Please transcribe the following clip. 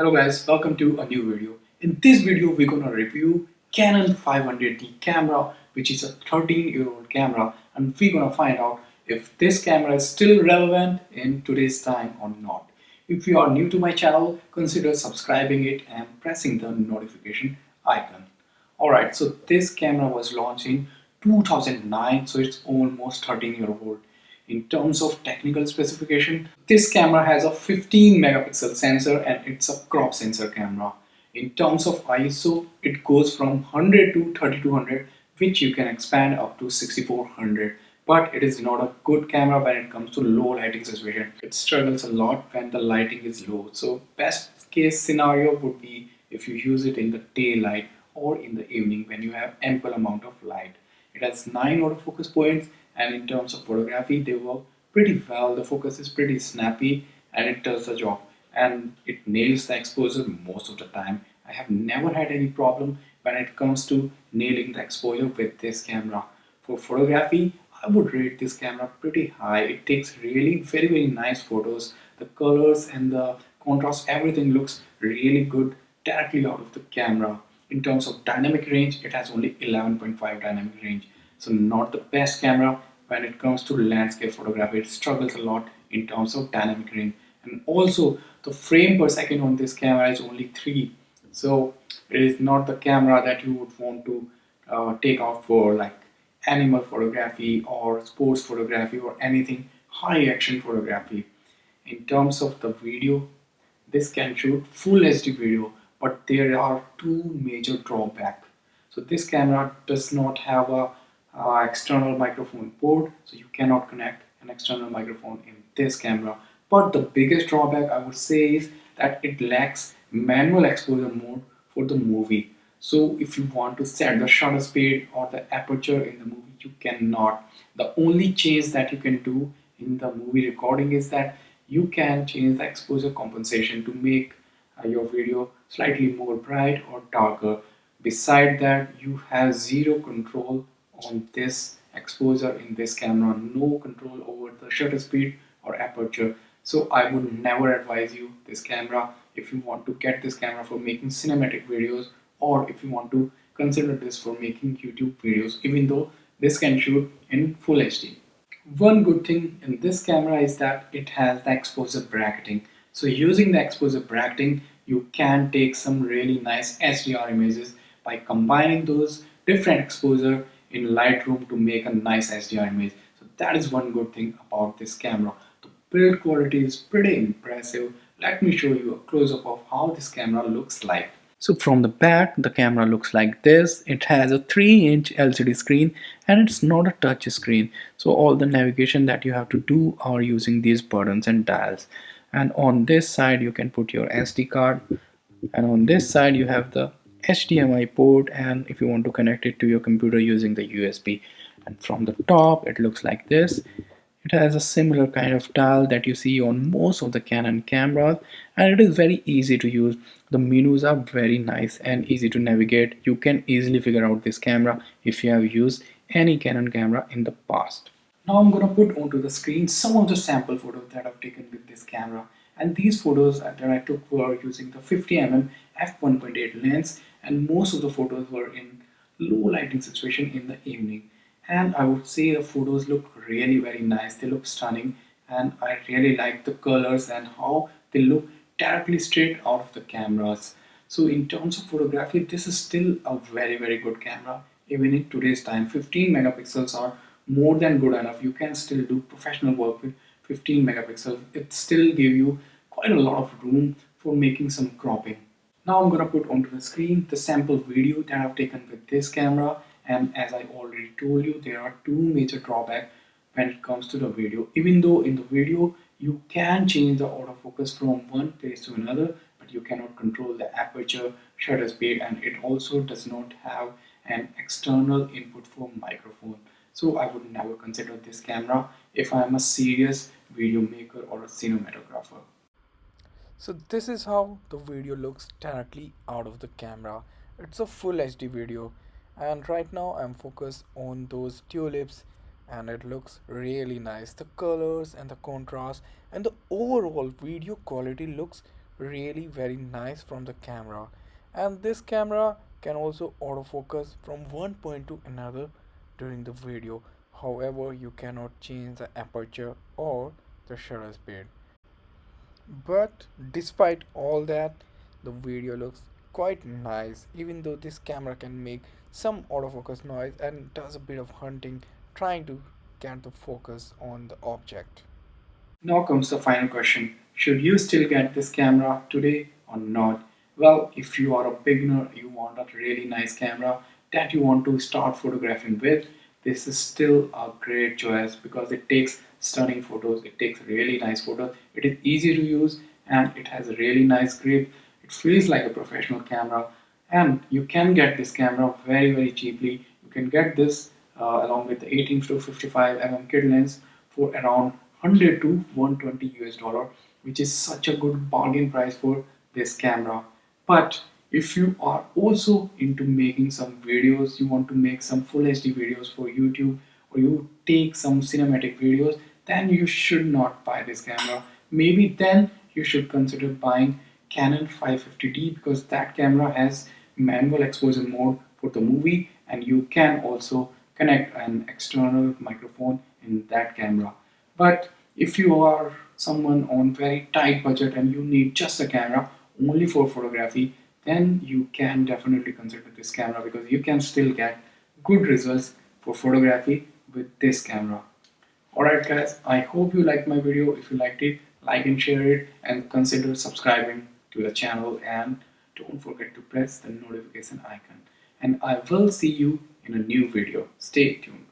Hello guys, welcome to a new video. In this video, we're gonna review Canon 500D camera, which is a 13-year-old camera, and we're gonna find out if this camera is still relevant in today's time or not. If you are new to my channel, consider subscribing it and pressing the notification icon. Alright, so this camera was launched in 2009, so it's almost 13-year-old. In terms of technical specification, this camera has a 15 megapixel sensor and it's a crop sensor camera. In terms of ISO, it goes from 100 to 3200, which you can expand up to 6400. But it is not a good camera when it comes to low lighting situation. It struggles a lot when the lighting is low. So best case scenario would be if you use it in the daylight or in the evening when you have ample amount of light. It has 9 autofocus points, and in terms of photography they work pretty well. The focus is pretty snappy and it does the job, and it nails the exposure most of the time. I have never had any problem when it comes to nailing the exposure with this camera. For photography, I would rate this camera pretty high. It takes really very nice photos. The colors and the contrast, everything looks really good directly out of the camera. In terms of dynamic range, it has only 11.5 dynamic range, so not the best camera when it comes to landscape photography. It struggles a lot in terms of dynamic range, and also the frame per second on this camera is only 3, so it is not the camera that you would want to take out for like animal photography or sports photography or anything high action photography. In terms of the video, this can shoot full HD video, but there are two major drawbacks. So this camera does not have a external microphone port, so you cannot connect an external microphone in this camera. But the biggest drawback I would say is that it lacks manual exposure mode for the movie. So if you want to set the shutter speed or the aperture in the movie, you cannot. The only change that you can do in the movie recording is that you can change the exposure compensation to make your video slightly more bright or darker. Beside that, you have zero control on this exposure in this camera, no control over the shutter speed or aperture. So I would never advise you this camera if you want to get this camera for making cinematic videos, or if you want to consider this for making YouTube videos, even though this can shoot in full HD. One good thing in this camera is that it has the exposure bracketing. So using the exposure bracketing, you can take some really nice HDR images by combining those different exposure in Lightroom to make a nice HDR image. So that is one good thing about this camera. The build quality is pretty impressive. Let me show you a close-up of how this camera looks like. So from the back, the camera looks like this. It has a 3-inch LCD screen and it's not a touch screen. So all the navigation that you have to do are using these buttons and dials. And on this side, you can put your SD card. And on this side, you have the HDMI port, and if you want to connect it to your computer using the USB. And from the top, it looks like this. It has a similar kind of dial that you see on most of the Canon cameras, and it is very easy to use. The menus are very nice and easy to navigate. You can easily figure out this camera if you have used any Canon camera in the past. Now I'm going to put onto the screen some of the sample photos that I've taken with this camera. And these photos that I took were using the 50mm f1.8 lens, and most of the photos were in low lighting situation in the evening. And I would say the photos look really very nice. They look stunning, and I really like the colors and how they look directly straight out of the cameras. So in terms of photography, this is still a very good camera. Even in today's time, 15 megapixels are more than good enough. You can still do professional work with 15 megapixels. It still give you quite a lot of room for making some cropping. Now I'm going to put onto the screen the sample video that I've taken with this camera, and as I already told you, there are two major drawbacks when it comes to the video. Even though in the video you can change the autofocus from one place to another, but you cannot control the aperture, shutter speed, and it also does not have an external input for microphone. So I would never consider this camera if I am a serious video maker or a cinematographer. So this is how the video looks directly out of the camera. It's a full HD video, and right now I'm focused on those tulips, and it looks really nice. The colors and the contrast and the overall video quality looks really very nice from the camera, and this camera can also autofocus from one point to another during the video. However, you cannot change the aperture or the shutter speed. But despite all that, the video looks quite nice, even though this camera can make some autofocus noise and does a bit of hunting trying to get the focus on the object. Now comes the final question. Should you still get this camera today or not? Well, if you are a beginner, you want a really nice camera that you want to start photographing with, this is still a great choice because it takes stunning photos, it takes really nice photos, it is easy to use and it has a really nice grip. It feels like a professional camera and you can get this camera very cheaply. You can get this along with the 18 to 55 mm kit lens for around 100 to 120 US dollar, which is such a good bargain price for this camera. But if you are also into making some videos, you want to make some full HD videos for YouTube, or you take some cinematic videos, then you should not buy this camera. Maybe then you should consider buying Canon 550D because that camera has manual exposure mode for the movie, and you can also connect an external microphone in that camera. But if you are someone on very tight budget and you need just a camera only for photography, then you can definitely consider this camera because you can still get good results for photography with this camera. Alright guys, I hope you liked my video. If you liked it, like and share it and consider subscribing to the channel and don't forget to press the notification icon. And I will see you in a new video. Stay tuned.